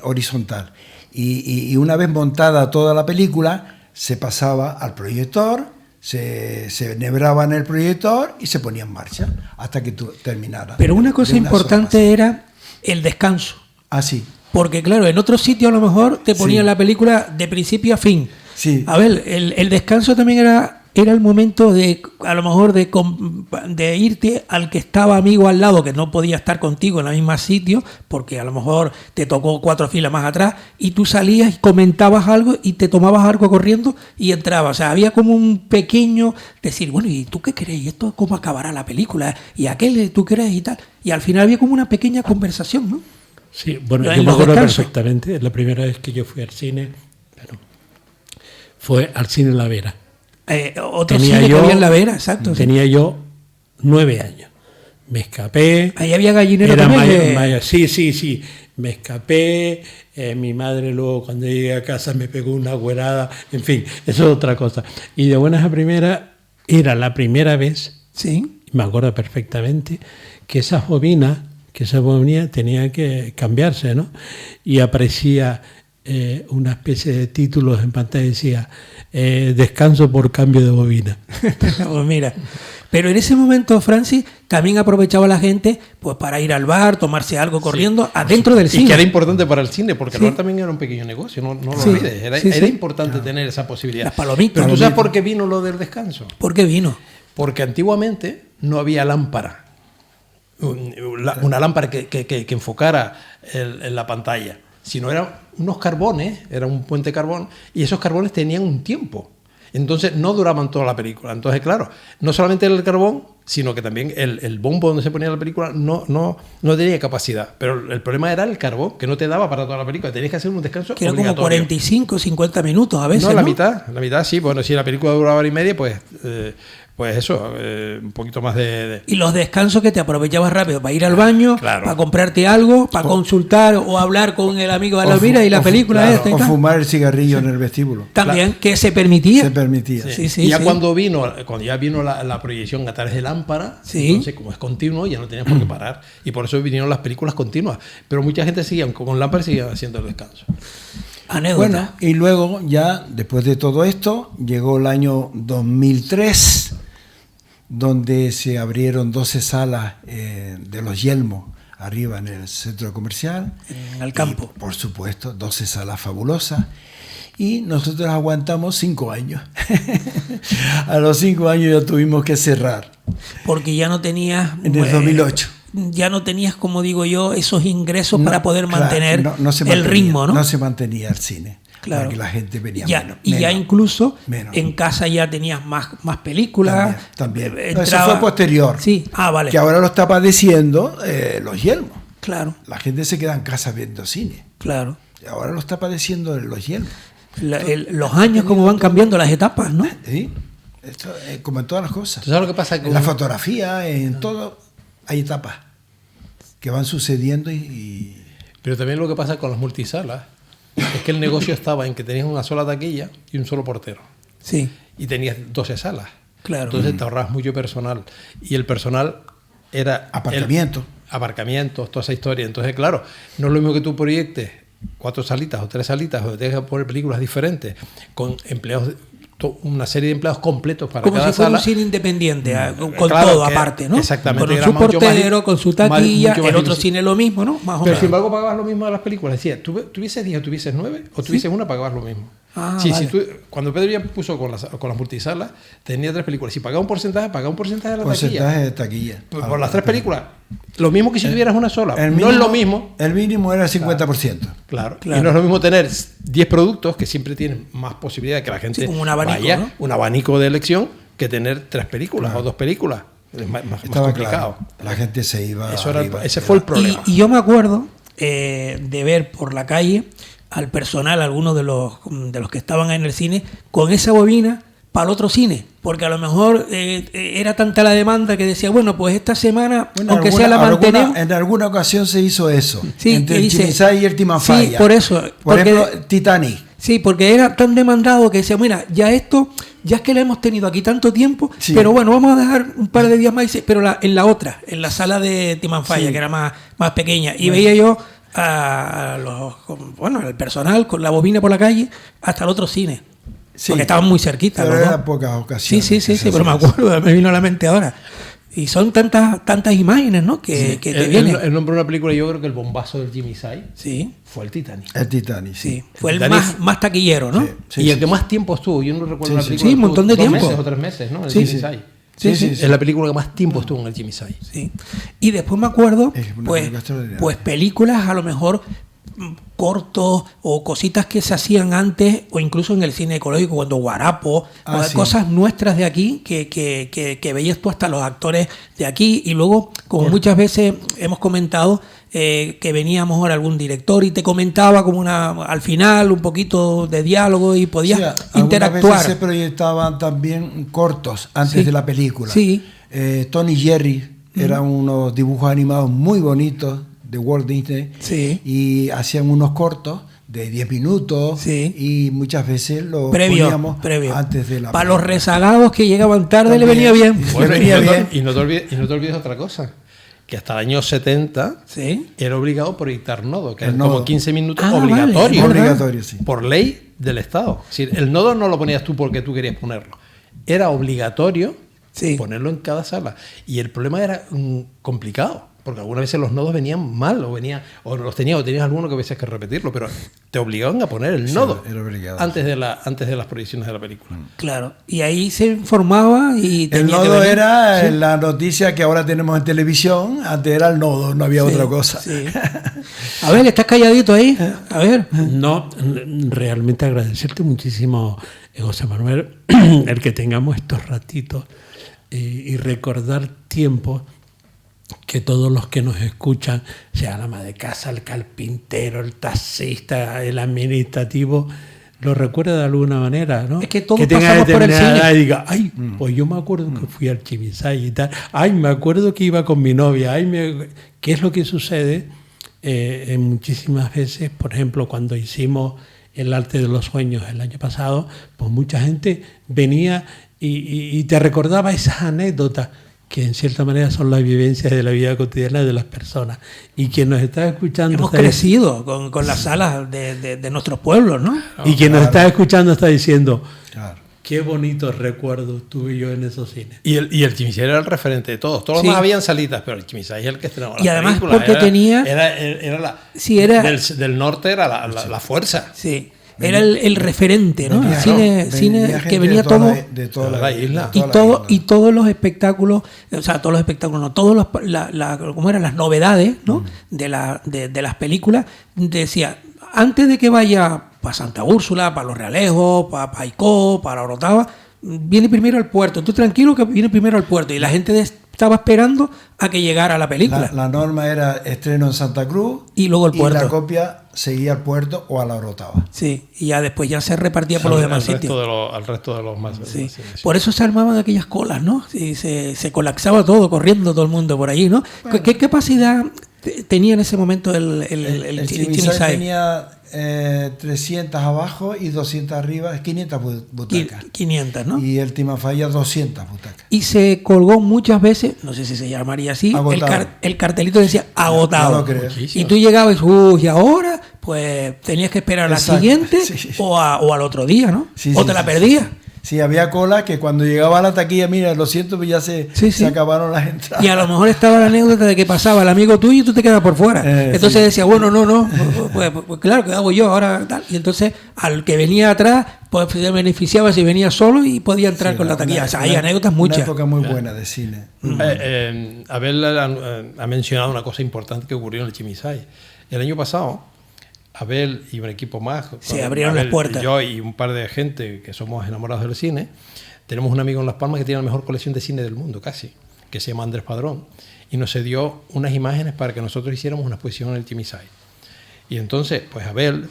horizontal, y una vez montada toda la película se pasaba al proyector, se enhebraba en el proyector y se ponía en marcha hasta que terminara. Pero una cosa De una importante sola era el descanso. pasada. Ah, sí. Porque claro, en otros sitios a lo mejor te ponían Sí. la película de principio a fin. Sí. A ver, el descanso también era el momento de, a lo mejor, de irte al que estaba amigo al lado, que no podía estar contigo en el mismo sitio, porque a lo mejor te tocó 4 filas más atrás, y tú salías y comentabas algo y te tomabas algo corriendo y entrabas. O sea, había como un pequeño decir, bueno, ¿y tú qué crees? ¿Y esto cómo acabará la película? ¿Y aquel tú crees? Y tal. Y al final había como una pequeña conversación, ¿no? Sí, bueno, En yo me los acuerdo descansos. perfectamente. La primera vez que yo fui al cine, Bueno, fue al cine La Vera. Otro cine que había en La Vera, exacto. Tenía yo 9 años. Me escapé. Ahí había gallinero Era también. Sí. Me escapé. Mi madre luego cuando llegué a casa me pegó una güerada. En fin, eso es otra cosa. Y de buenas a primeras, era la primera vez, Sí. me acuerdo perfectamente, que esa bobina tenía que cambiarse, ¿no? Y aparecía una especie de títulos en pantalla, decía descanso por cambio de bobina. Pues mira. Pero en ese momento, Francis, también aprovechaba la gente pues para ir al bar, tomarse algo corriendo adentro del cine. Y que era importante para el cine, porque Sí. el bar también era un pequeño negocio, no lo Sí. olvides. Era Sí. importante tener esa posibilidad. Las palomitas. Pero ¿tú sabes por qué vino lo del descanso? ¿Por qué vino? Porque antiguamente no había lámpara. Una lámpara que enfocara en la pantalla, sino eran unos carbones, era un puente de carbón, y esos carbones tenían un tiempo. Entonces no duraban toda la película. Entonces, claro, no solamente era el carbón, sino que también el bombo donde se ponía la película no tenía capacidad. Pero el problema era el carbón, que no te daba para toda la película. Tenías que hacer un descanso Que era como obligatorio. 45, 50 minutos a veces, No, ¿no? la mitad sí. Bueno, si la película duraba hora y media, pues eso, un poquito más de... Y los descansos que te aprovechabas rápido para ir al baño, Claro. para comprarte algo, para consultar o hablar con el amigo de la Elvira y la película claro, esta y o tal. fumar el cigarrillo en el vestíbulo. También, que se permitía. Se permitía. Sí, sí, y ya sí. cuando ya vino la proyección a través de lámpara, Sí. entonces como es continuo ya no tenías por qué parar. Y por eso vinieron las películas continuas. Pero mucha gente seguía con lámpara y seguía haciendo el descanso. Anécdota. Bueno, y luego ya, después de todo esto, llegó el año 2003, donde se abrieron 12 salas de Los Yelmos, arriba en el centro comercial. En el campo. Y, por supuesto, 12 salas fabulosas. Y nosotros aguantamos 5 años. A los 5 años ya tuvimos que cerrar. Porque ya no tenías... En el 2008. Ya no tenías, como digo yo, esos ingresos para poder Claro, mantener no se el mantenía, ritmo, ¿no? No se mantenía el cine. Claro. Porque la gente venía Ya, menos. y ya menos. incluso menos. en casa ya tenías más películas. También. Entraba- Eso fue posterior. Sí, vale. Que ahora lo está padeciendo Los Yelmos. Claro, La gente se queda en casa viendo cine. claro. Y ahora lo está padeciendo Los Yelmos. Los años, como van cambiando las etapas, ¿no? ¿Sí? Esto, como en todas las cosas. ¿Tú sabes lo que pasa? En la fotografía, en todo, hay etapas que van sucediendo Pero también lo que pasa con las multisalas es que el negocio estaba en que tenías una sola taquilla y un solo portero. Sí, Y tenías 12 salas. claro. Entonces te ahorras mucho personal. Y el personal era... Aparcamientos, toda esa historia. Entonces, claro, no es lo mismo que tú proyectes 4 salitas o 3 salitas donde tengas que poner películas diferentes con empleados, una serie de empleados completos para Como cada si fuera sala. un cine independiente, con Claro, todo que aparte, ¿no? exactamente, Con era su mucho más portero, con su taquilla, mucho más el otro difícil. cine lo mismo, ¿no? Más o Pero menos. sin embargo pagabas lo mismo de las películas. Decía, tuvieses 10 o tuvieses 9 o tuvieses una, pagabas lo mismo. Sí, vale. cuando Pedro ya puso con las multisalas, tenía 3 películas. Si pagaba un porcentaje de la taquilla. porcentaje de taquilla. Por las 3 películas. Lo mismo que si tuvieras una sola. El No mínimo, es lo mismo. El mínimo era el 50%. Claro. Claro. Y no es lo mismo tener 10 productos, que siempre tienen más posibilidad de que la gente Sí, como un abanico, vaya, ¿no? un abanico de elección, que tener 3 películas o 2 películas. Es más Estaba complicado. claro. La gente se iba. Ese fue el problema. Y yo me acuerdo de ver por la calle al personal, algunos de los que estaban en el cine, con esa bobina para el otro cine, porque a lo mejor era tanta la demanda que decía, bueno, pues esta semana, Bueno, aunque sea la mantenemos. en alguna ocasión se hizo eso. Sí, entre que el dice- Chimisay y el Timanfaya. Sí, por eso. Por porque- ejemplo, Titanic. Sí, porque era tan demandado que decía, mira, ya es que lo hemos tenido aquí tanto tiempo, Sí. pero bueno, vamos a dejar un par de días más, pero en la otra, en la sala de Timanfaya, Sí. que era más pequeña, y veía yo al personal con la bobina por la calle hasta el otro cine, Sí. porque estaban muy cerquita. Pero los dos. eran pocas Sí, ocasiones. sí, sí, que sí, se pero me hacía acuerdo, me vino a la mente ahora. Y son tantas imágenes, ¿no? Que te vienen. El nombre de una película, yo creo que el bombazo del Jimmy Sai Sí, fue el Titanic. El Titanic, sí. sí. Fue el Titanic- más taquillero, ¿no? Sí, sí, y el sí, que sí. más tiempo estuvo, yo no recuerdo Sí, la sí. película. Sí, un montón de estuvo 2 tiempo. meses o 3 meses, ¿no? El Sí, Jimmy sí. Sai. Sí, Sí, sí. sí, Es la película que más tiempo estuvo en el Jimmy Sai. Sí. Y después me acuerdo, Es una pues, película extraordinaria. pues películas a lo mejor cortos o cositas que se hacían antes o incluso en el cine ecológico cuando Guarapo, Sí. cosas nuestras de aquí que veías tú hasta los actores de aquí y luego como muchas veces hemos comentado que veníamos ahora algún director y te comentaba como al final un poquito de diálogo y podías interactuar. Algunas veces se proyectaban también cortos antes Sí. de la película. Sí. Tom y Jerry eran unos dibujos animados muy bonitos de Walt Disney. Sí. Y hacían unos cortos de 10 minutos. Sí. Y muchas veces lo Previo. poníamos antes de la Para los película. rezagados que llegaban tarde También. le venía bien. Bueno, Le venía bien. y no te olvides otra cosa, que hasta el año 70 Sí. era obligado proyectar nodo, que El eran nodo. como 15 minutos Vale, obligatorios. es verdad. Obligatorio, sí. Por ley del Estado. Es decir, el nodo no lo ponías tú porque tú querías ponerlo. Era obligatorio Sí. ponerlo en cada sala. Y el problema era complicado, porque algunas veces los nodos venían mal, o tenías alguno que a veces que repetirlo, pero te obligaban a poner el nodo era obligado. antes de las proyecciones de la película. Claro. Y ahí se informaba y El tenía que nodo venir. era Sí. la noticia que ahora tenemos en televisión. Antes era el nodo, no había Sí, otra cosa. sí. A ver, estás calladito ahí. A ver. No, realmente agradecerte muchísimo, José Manuel, el que tengamos estos ratitos y recordar tiempos que todos los que nos escuchan, sea la ama de casa, el carpintero, el taxista, el administrativo, lo recuerda de alguna manera, ¿no? Es que todos tenga pasamos por el determinada cine. edad y diga, ay, pues yo me acuerdo que fui al Chimisay y tal, ay, me acuerdo que iba con mi novia, ¿qué es lo que sucede? En muchísimas veces, por ejemplo, cuando hicimos El arte de los sueños el año pasado, pues mucha gente venía y te recordaba esas anécdotas que en cierta manera son las vivencias de la vida cotidiana de las personas. Y quien nos está escuchando... Hemos crecido con las salas de nuestros pueblos, ¿no? Y quien nos está escuchando está diciendo, Claro. qué bonitos recuerdos tuve yo en esos cines. Y el Chimisay era el referente de todos. Todos Sí. los demás habían salitas, pero el Chimisay es el que estrenaba Y las además películas. porque tenía- Sí, del norte era la fuerza. Sí. Era el referente, ¿no? Venía- Cine venía que gente venía de toda todo... de toda de la isla. Y, todos los espectáculos, o sea, todos los espectáculos, no, todos los, ¿cómo eran? Las novedades, ¿no? De las películas, decía, antes de que vaya para Santa Úrsula, para Los Realejos, para Paicó, para Orotava, viene primero al puerto. Tú tranquilo que viene primero al puerto. Y la gente estaba esperando a que llegara la película. La norma era estreno en Santa Cruz Y luego el puerto. Y la copia seguía al puerto o a la Orotava. Sí, y ya después ya se repartía por los demás sitios. Al resto de los más. Sí. Por eso se armaban aquellas colas, ¿no? Y se colapsaba todo, corriendo todo el mundo por allí, ¿no? ¿Qué capacidad tenía en ese momento el Chimisay Chimisay? tenía 300 abajo y 200 arriba, 500 butacas. 500, ¿no? Y el Timafaya 200 butacas. Y se colgó muchas veces, no sé si se llamaría así, Agotado. el cartelito decía agotado. No lo creo. Y tú llegabas y ahora pues tenías que esperar a la Exacto. siguiente Sí. o al otro día, ¿no? Sí, o sí, te la sí, perdías. Sí, había cola que cuando llegaba a la taquilla, mira, lo siento, pues ya se acabaron las entradas. Y a lo mejor estaba la anécdota de que pasaba el amigo tuyo y tú te quedas por fuera. Entonces sí. decía, bueno, no, pues claro, ¿qué hago yo ahora? Tal. Y entonces al que venía atrás, pues se beneficiaba si venía solo y podía entrar Sí, con la taquilla. una- O sea, hay una- anécdotas Una muchas. época muy buena de cine. Abel ha mencionado una cosa importante que ocurrió en el Chimisay. El año pasado, Abel y un equipo más, Se abrieron las puertas. Yo y un par de gente que somos enamorados del cine, tenemos un amigo en Las Palmas que tiene la mejor colección de cine del mundo, casi, que se llama Andrés Padrón, y nos cedió unas imágenes para que nosotros hiciéramos una exposición en el Chimisay. Y entonces, pues Abel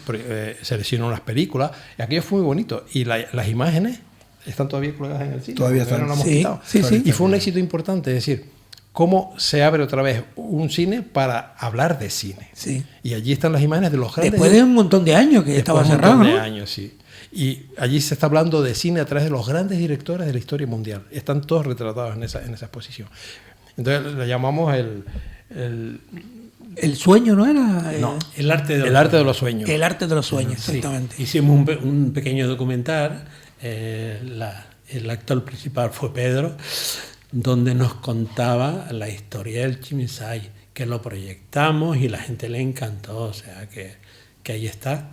seleccionó unas películas, y aquello fue muy bonito. Y las imágenes están todavía colgadas en el cine. Todavía porque están. no las hemos Sí, quitado. sí, sí. Y fue un éxito importante, es decir, cómo se abre otra vez un cine para hablar de cine. Sí. Y allí están las imágenes de los grandes... Después de un montón de años que después estaba de un cerrado, montón ¿no? de años, sí. Y allí se está hablando de cine a través de los grandes directores de la historia mundial. Están todos retratados en esa exposición. Entonces le llamamos El sueño, ¿no era? no, El arte el arte de los sueños. El arte de los sueños, Sí, exactamente. hicimos un pequeño documental, el actor principal fue Pedro, donde nos contaba la historia del Chimisay, que lo proyectamos y la gente le encantó, o sea que ahí está.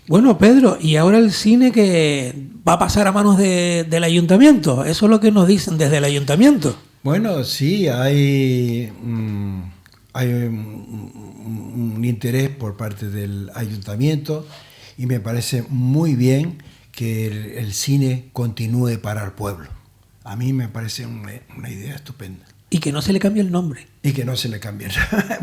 Bueno, Pedro, y ahora el cine que va a pasar a manos del ayuntamiento. Eso es lo que nos dicen desde el ayuntamiento. Bueno, sí, hay un interés por parte del ayuntamiento y me parece muy bien que el cine continúe para el pueblo. A mí me parece una idea estupenda. Y que no se le cambie el nombre. Y que no se le cambie.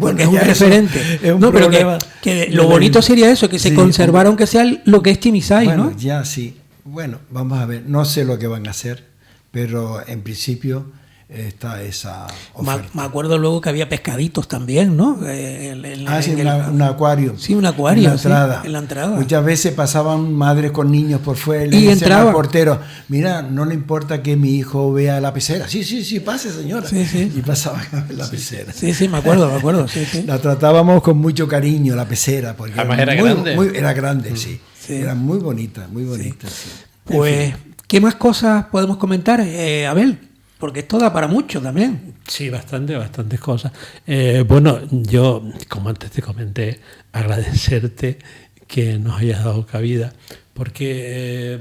Porque es un referente. Es un no, pero problema. que lo bonito sería eso, que se conservara aunque sea lo que es Chimisay, bueno, ¿no? Ya sí. Bueno, vamos a ver. No sé lo que van a hacer, pero en principio está esa oferta. Me acuerdo luego que había pescaditos también, ¿no? Sí, un acuario. Sí, un acuario. En la entrada. Muchas veces pasaban madres con niños por fuera y le decían al portero, mira, no le importa que mi hijo vea la pecera. Sí, pase, señora. Sí. Y pasaba a ver la pecera. Sí, me acuerdo. Sí. La tratábamos con mucho cariño, la pecera, porque además era grande. Era grande, sí. Era muy bonita, muy bonita. Sí. Pues, ¿qué más cosas podemos comentar, Abel? Porque esto da para mucho también. Sí, bastantes cosas. Bueno, yo, como antes te comenté, agradecerte que nos hayas dado cabida, porque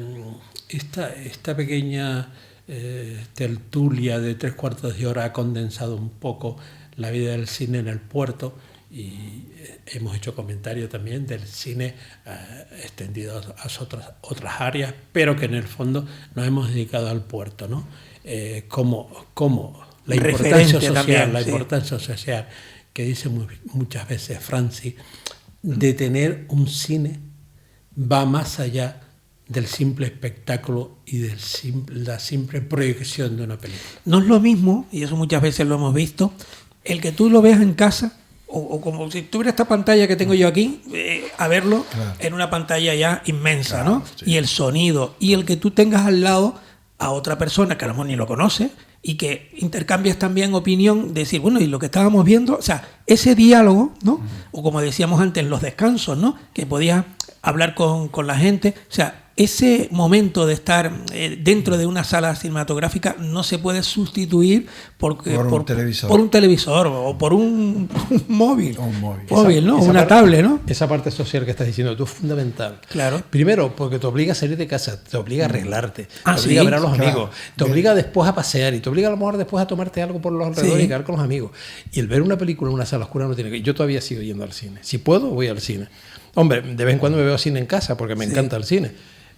esta pequeña tertulia de 3/4 de hora ha condensado un poco la vida del cine en el puerto y hemos hecho comentarios también del cine extendido a otras áreas, pero que en el fondo nos hemos dedicado al puerto, ¿no? Como la importancia social, también, la importancia social que dice muchas veces Francis, de tener un cine va más allá del simple espectáculo y de la simple proyección de una película. No es lo mismo, y eso muchas veces lo hemos visto, el que tú lo veas en casa, o como si tuviera esta pantalla que tengo yo aquí, a verlo en una pantalla ya inmensa, ¿no? Sí. Y el sonido, y el que tú tengas al lado a otra persona que a lo mejor ni lo conoce y que intercambias también opinión, de decir, bueno, y lo que estábamos viendo, o sea, ese diálogo, ¿no? O como decíamos antes, los descansos, ¿no? Que podías hablar con la gente, o sea, ese momento de estar dentro de una sala cinematográfica no se puede sustituir por un televisor o por un móvil. Una tablet, ¿no? Esa parte social que estás diciendo tú es fundamental. Claro. Primero, porque te obliga a salir de casa, te obliga a arreglarte, te obliga a ver a los amigos, te obliga después a pasear y te obliga a lo mejor después a tomarte algo por los alrededores y quedar con los amigos. Y el ver una película en una sala oscura no tiene que... Yo todavía sigo yendo al cine. Si puedo, voy al cine. Hombre, de vez en cuando me veo cine en casa porque me encanta el cine.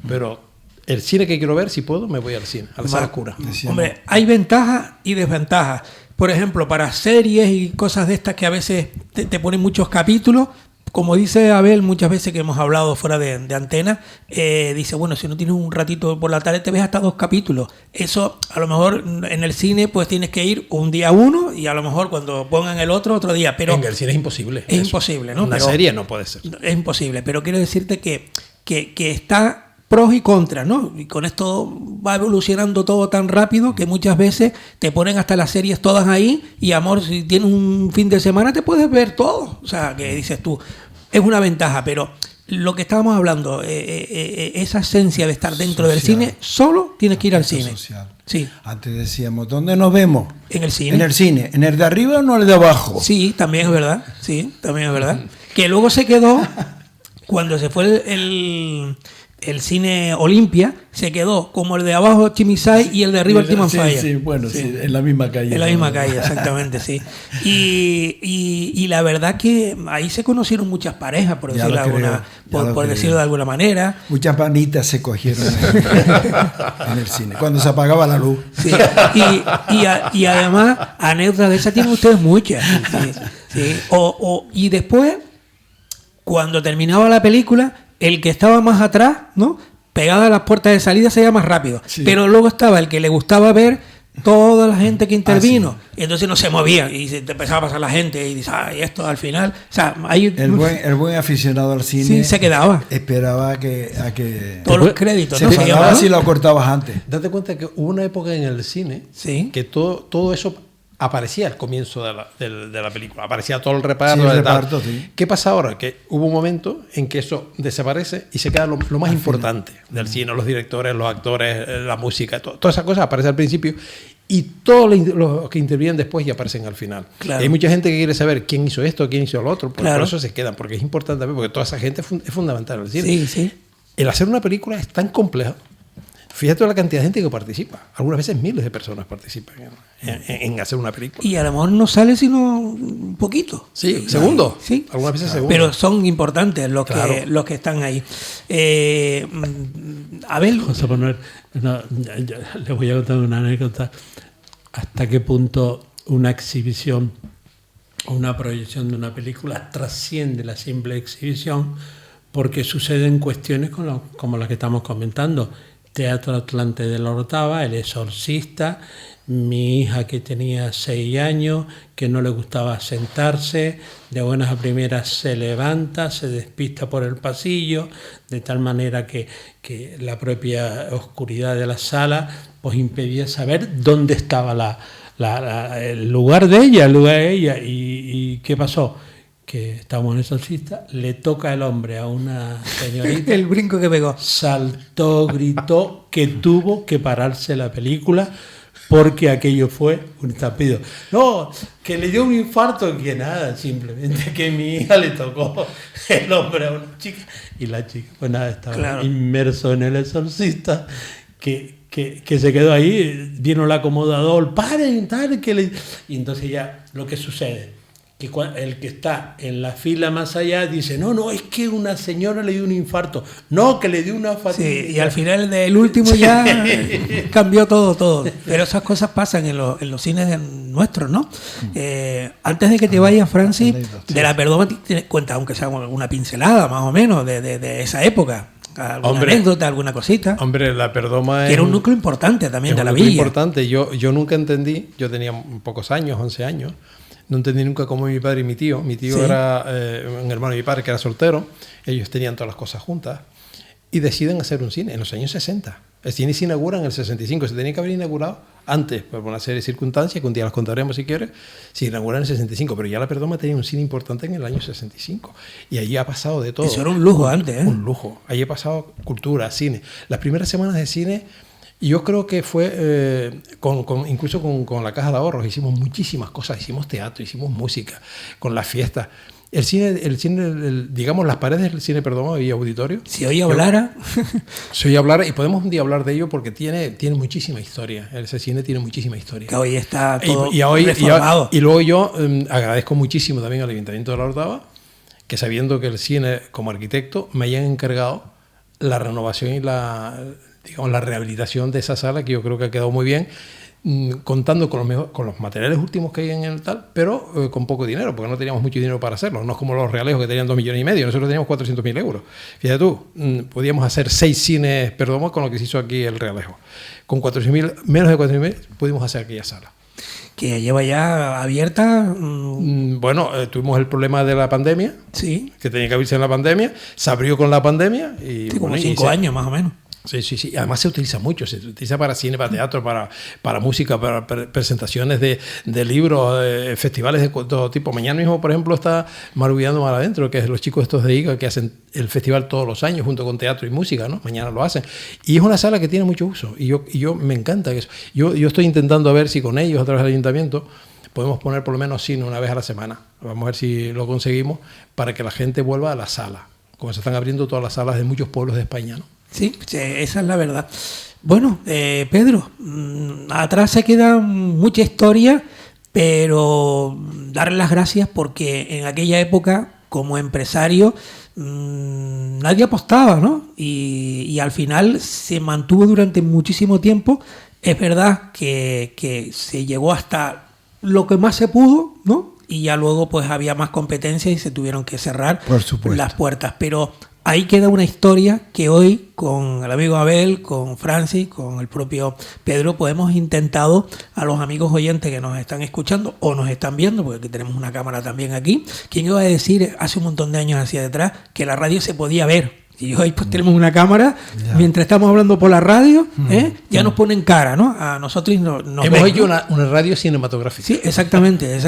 Pero el cine que quiero ver, si puedo, me voy al cine, a la sala oscura. Hombre, hay ventajas y desventajas. Por ejemplo, para series y cosas de estas que a veces te ponen muchos capítulos, como dice Abel muchas veces que hemos hablado fuera de antena, dice, bueno, si no tienes un ratito por la tarde te ves hasta 2 capítulos. Eso, a lo mejor en el cine pues tienes que ir un día uno y a lo mejor cuando pongan el otro día. Pero en el cine es imposible. Es imposible, ¿no? Una serie no puede ser. Es imposible, pero quiero decirte que está pros y contras, ¿no? Y con esto va evolucionando todo tan rápido que muchas veces te ponen hasta las series todas ahí y, amor, si tienes un fin de semana te puedes ver todo. O sea, que dices tú, es una ventaja, pero lo que estábamos hablando, esa esencia de estar dentro del cine, solo tienes que ir al cine. Sí. Antes decíamos, ¿dónde nos vemos? En el cine. En el cine. ¿En el de arriba o no el de abajo? Sí, también es verdad. Sí, también es verdad. Que luego se quedó, cuando se fue el cine Olimpia, se quedó como el de abajo Chimisay y el de arriba el Timon Falla. Sí, en la misma calle. En la misma calle, exactamente, sí. Y la verdad que ahí se conocieron muchas parejas, por decirlo de alguna manera. Muchas panitas se cogieron en el cine, cuando se apagaba la luz. Sí. Y además, anécdotas de esas tienen ustedes muchas. Sí. Y después, cuando terminaba la película, el que estaba más atrás, ¿no? Pegado a las puertas de salida, se iba más rápido. Sí. Pero luego estaba el que le gustaba ver toda la gente que intervino. Y entonces no se movía. Y te empezaba a pasar la gente. Y dices, y esto al final. O sea, el buen aficionado al cine. Sí, se quedaba. Esperaba a que todos los créditos. Se pagaba si lo cortabas antes. Date cuenta que hubo una época en el cine que todo eso aparecía al comienzo de la película, aparecía todo el reparto. Sí. ¿Qué pasa ahora? Que hubo un momento en que eso desaparece y se queda lo más importante del cine, los directores, los actores, la música, todas esas cosas aparecen al principio y todos los que intervienen después ya aparecen al final. Claro. Hay mucha gente que quiere saber quién hizo esto, quién hizo lo otro, por eso se quedan, porque es importante también, porque toda esa gente es fundamental en el cine. Sí. El hacer una película es tan complejo. Fíjate la cantidad de gente que participa. Algunas veces miles de personas participan en hacer una película. Y a lo mejor no sale sino un poquito. Sí, segundos. Sí. Algunas veces segundos. Pero son importantes los que están ahí. Abel. José Manuel, les voy a contar una anécdota. ¿Hasta qué punto una exhibición o una proyección de una película trasciende la simple exhibición? Porque suceden cuestiones como las que estamos comentando. Teatro Atlante de la Orotava, El Exorcista, mi hija que tenía 6 años, que no le gustaba sentarse, de buenas a primeras se levanta, se despista por el pasillo, de tal manera que la propia oscuridad de la sala pues impedía saber dónde estaba el lugar de ella. ¿Y qué pasó? Que estábamos en El Exorcista, le toca el hombre a una señorita. El brinco que pegó. Saltó, gritó, que tuvo que pararse la película porque aquello fue un estampido. No, que le dio un infarto, que nada, simplemente que mi hija le tocó el hombre a una chica y la chica, pues nada, estaba inmerso en El Exorcista, que se quedó ahí, vino el acomodador, paren, tal, y entonces ya lo que sucede, que el que está en la fila más allá dice, no, es que una señora le dio un infarto, no, que le dio una fatiga. Sí, y al final del último ya cambió todo. Pero esas cosas pasan en los cines nuestros, ¿no? Antes de que te vayas, Francis, de la Perdomo, tienes cuenta, aunque sea una pincelada más o menos de esa época. ¿Alguna anécdota, alguna cosita? Hombre, la Perdoma que era un núcleo importante también de la villa. Un núcleo importante. Yo nunca entendí, yo tenía pocos años, 11 años, no entendí nunca cómo mi padre y mi tío. Mi tío era un hermano de mi padre que era soltero, ellos tenían todas las cosas juntas y deciden hacer un cine en los años 60. El cine se inaugura en el 65, se tenía que haber inaugurado antes, por una serie de circunstancias que un día las contaremos si quieres. Se inaugura en el 65, pero ya la Perdoma tenía un cine importante en el año 65 y allí ha pasado de todo. Eso era un lujo antes, ¿eh? Un lujo. Allí ha pasado cultura, cine. Las primeras semanas de cine, yo creo que fue, incluso con la Caja de Ahorros, hicimos muchísimas cosas, hicimos teatro, hicimos música, con las fiestas. El cine, digamos, las paredes del cine Perdomo y auditorio. Si hoy hablara. Si hoy hablara, y podemos un día hablar de ello porque tiene muchísima historia. Ese cine tiene muchísima historia. Que hoy está todo reformado. Y luego yo agradezco muchísimo también al Ayuntamiento de la Orotava, que sabiendo que el cine, como arquitecto, me hayan encargado la renovación y la rehabilitación de esa sala, que yo creo que ha quedado muy bien, contando con los materiales últimos que hay en el tal, pero con poco dinero, porque no teníamos mucho dinero para hacerlo. No es como los Realejos que tenían 2,5 millones, nosotros teníamos 400.000 euros. Fíjate tú, podíamos hacer 6 cines Perdomo con lo que se hizo aquí el Realejo. Con menos de 400.000 pudimos hacer aquella sala. Que lleva ya abierta. Bueno, tuvimos el problema de la pandemia, sí, que tenía que abrirse en la pandemia, se abrió con la pandemia y como 5 años más o menos. Sí. Además se utiliza mucho, se utiliza para cine, para teatro, para música, para presentaciones de libros, festivales de todo tipo. Mañana mismo, por ejemplo, está Marubillando Mar Adentro, que es los chicos estos de IGA que hacen el festival todos los años junto con teatro y música, ¿no? Mañana lo hacen. Y es una sala que tiene mucho uso y yo me encanta eso. Yo estoy intentando a ver si con ellos, a través del ayuntamiento, podemos poner por lo menos cine una vez a la semana. Vamos a ver si lo conseguimos para que la gente vuelva a la sala, como se están abriendo todas las salas de muchos pueblos de España, ¿no? Sí, esa es la verdad. Bueno, Pedro, atrás se queda mucha historia, pero darle las gracias porque en aquella época, como empresario, nadie apostaba, ¿no? Y al final se mantuvo durante muchísimo tiempo. Es verdad que se llegó hasta lo que más se pudo, ¿no? Y ya luego pues había más competencia y se tuvieron que cerrar las puertas. Pero ahí queda una historia que hoy, con el amigo Abel, con Francis, con el propio Pedro, pues hemos intentado a los amigos oyentes que nos están escuchando o nos están viendo, porque aquí tenemos una cámara también aquí. ¿Quién iba a decir hace un montón de años hacia detrás que la radio se podía ver? Y hoy pues tenemos una cámara, mientras estamos hablando por la radio, ya nos ponen cara, ¿no? A nosotros nos hemos hecho una radio cinematográfica. Sí, exactamente,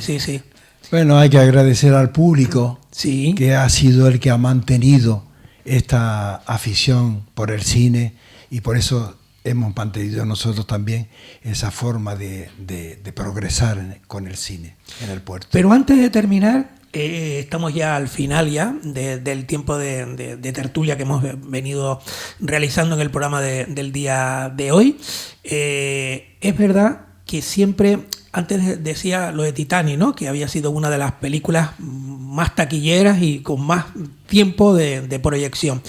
sí. Bueno, hay que agradecer al público, sí, que ha sido el que ha mantenido esta afición por el cine y por eso hemos mantenido nosotros también esa forma de progresar con el cine en el puerto. Pero antes de terminar, Estamos ya al final ya del tiempo de tertulia que hemos venido realizando en el programa del día de hoy. Es verdad que siempre, antes decía lo de Titanic, ¿no? Que había sido una de las películas más taquilleras y con más tiempo de proyección.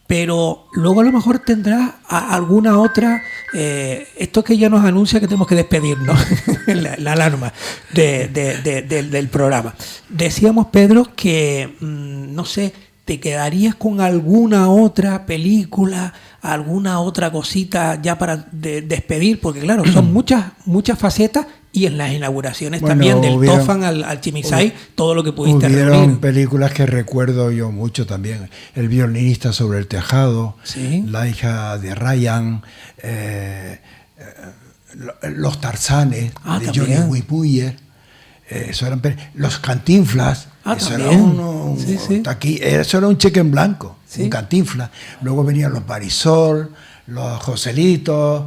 Pero luego a lo mejor tendrá alguna otra. Esto que ya nos anuncia que tenemos que despedirnos, la alarma del programa. Decíamos, Pedro, que no sé, ¿te quedarías con alguna otra película, alguna otra cosita ya para despedir? Porque claro, son muchas facetas. Y en las inauguraciones también, del Tofan al Chimisay, todo lo que pudiste reunir. Hubieron películas que recuerdo yo mucho también. El violinista sobre el tejado, ¿sí? La hija de Ryan, Los Tarzanes, de Johnny Weissmuller. Los Cantinflas. Eso era eso era un cheque en blanco, ¿sí? Un Cantinflas. Luego venían los Marisol, los Joselitos,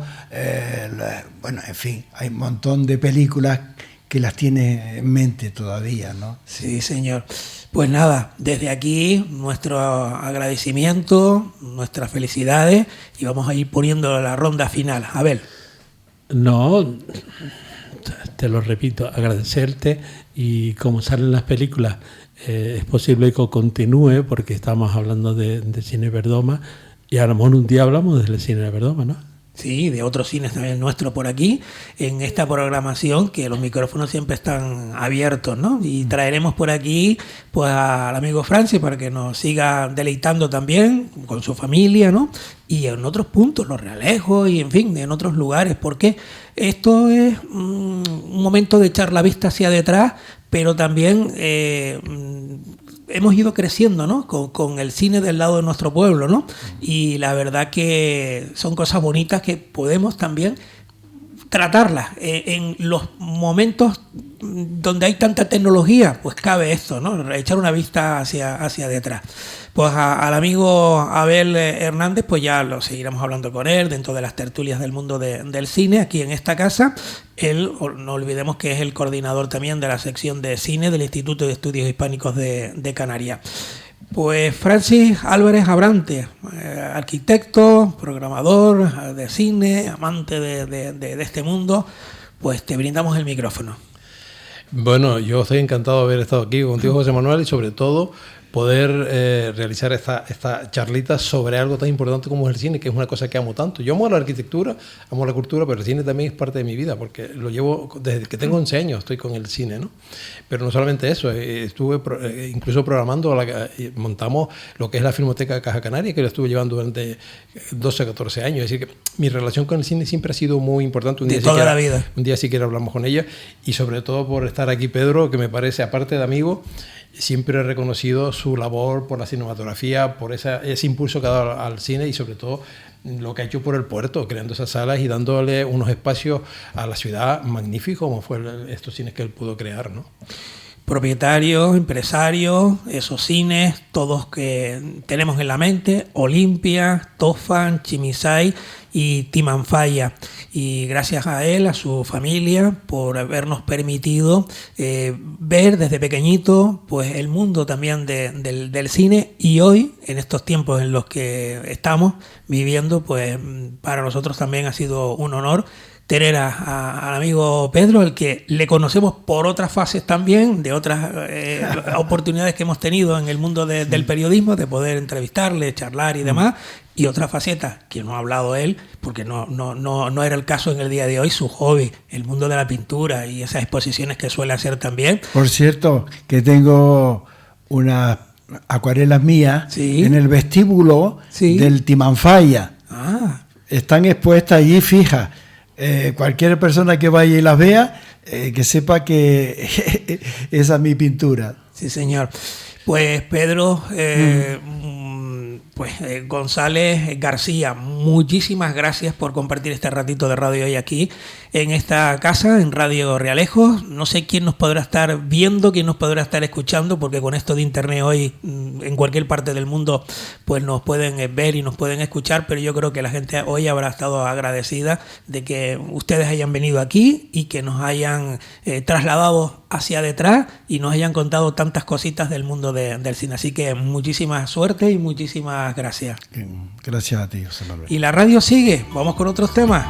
bueno, en fin, hay un montón de películas que las tiene en mente todavía, ¿no? Sí, señor. Pues nada, desde aquí nuestro agradecimiento, nuestras felicidades, y vamos a ir poniendo la ronda final. Abel. No, te lo repito, agradecerte, y como salen las películas, es posible que continúe porque estamos hablando de Cine Verdoma. Y a lo mejor un día hablamos del cine de Verdoma, ¿no? Sí, de otros cines también nuestro por aquí, en esta programación, que los micrófonos siempre están abiertos, ¿no? Y traeremos por aquí pues al amigo Francis para que nos siga deleitando también con su familia, ¿no? Y en otros puntos, Los Realejos y en fin, en otros lugares, porque esto es un momento de echar la vista hacia detrás, pero también hemos ido creciendo, ¿no? Con el cine del lado de nuestro pueblo, ¿no? Y la verdad que son cosas bonitas que podemos también tratarlas. En los momentos donde hay tanta tecnología, pues cabe esto, ¿no? Echar una vista hacia detrás. Pues al amigo Abel Hernández, pues ya lo seguiremos hablando con él dentro de las tertulias del mundo del cine aquí en esta casa. Él, no olvidemos que es el coordinador también de la sección de cine del Instituto de Estudios Hispánicos de Canarias. Pues Francis Álvarez Abrante, arquitecto, programador de cine, amante de este mundo, pues te brindamos el micrófono. Bueno, yo estoy encantado de haber estado aquí contigo, José Manuel, y sobre todo poder realizar esta charlita sobre algo tan importante como es el cine, que es una cosa que amo tanto. Yo amo la arquitectura, amo la cultura, pero el cine también es parte de mi vida, porque lo llevo desde que tengo 11 años, estoy con el cine, ¿no? Pero no solamente eso, estuve incluso programando, montamos lo que es la Filmoteca de Caja Canaria, que lo estuve llevando durante 12 o 14 años. Es decir, que mi relación con el cine siempre ha sido muy importante. Un día siquiera hablamos con ella, y sobre todo por estar aquí Pedro, que me parece, aparte de amigo, siempre he reconocido su labor por la cinematografía, por ese impulso que ha dado al cine, y sobre todo lo que ha hecho por el puerto, creando esas salas y dándole unos espacios a la ciudad magníficos, como fue estos cines que él pudo crear, ¿no? Propietarios, empresarios, esos cines, todos que tenemos en la mente: Olimpia, Tofan, Chimisay y Timanfaya. Y gracias a él, a su familia, por habernos permitido ver desde pequeñito pues el mundo también del cine, y hoy, en estos tiempos en los que estamos viviendo, pues para nosotros también ha sido un honor tener al amigo Pedro, al que le conocemos por otras fases también, de otras oportunidades que hemos tenido en el mundo del periodismo, de poder entrevistarle, charlar y demás, y otra faceta que no ha hablado él, porque no era el caso en el día de hoy, su hobby, el mundo de la pintura y esas exposiciones que suele hacer también. Por cierto, que tengo unas acuarelas mías, ¿sí?, en el vestíbulo, ¿sí?, del Timanfaya. Están expuestas allí fijas. Cualquier persona que vaya y las vea, que sepa que esa es mi pintura. Sí, señor. Pues Pedro González García, muchísimas gracias por compartir este ratito de radio hoy aquí en esta casa, en Radio Realejos. No sé quién nos podrá estar viendo, quién nos podrá estar escuchando, porque con esto de internet hoy en cualquier parte del mundo pues nos pueden ver y nos pueden escuchar, pero yo creo que la gente hoy habrá estado agradecida de que ustedes hayan venido aquí y que nos hayan trasladado hacia detrás y nos hayan contado tantas cositas del mundo del cine. Así que muchísima suerte y muchísimas gracias. Gracias a ti, José Manuel. Y la radio sigue, vamos con otros temas.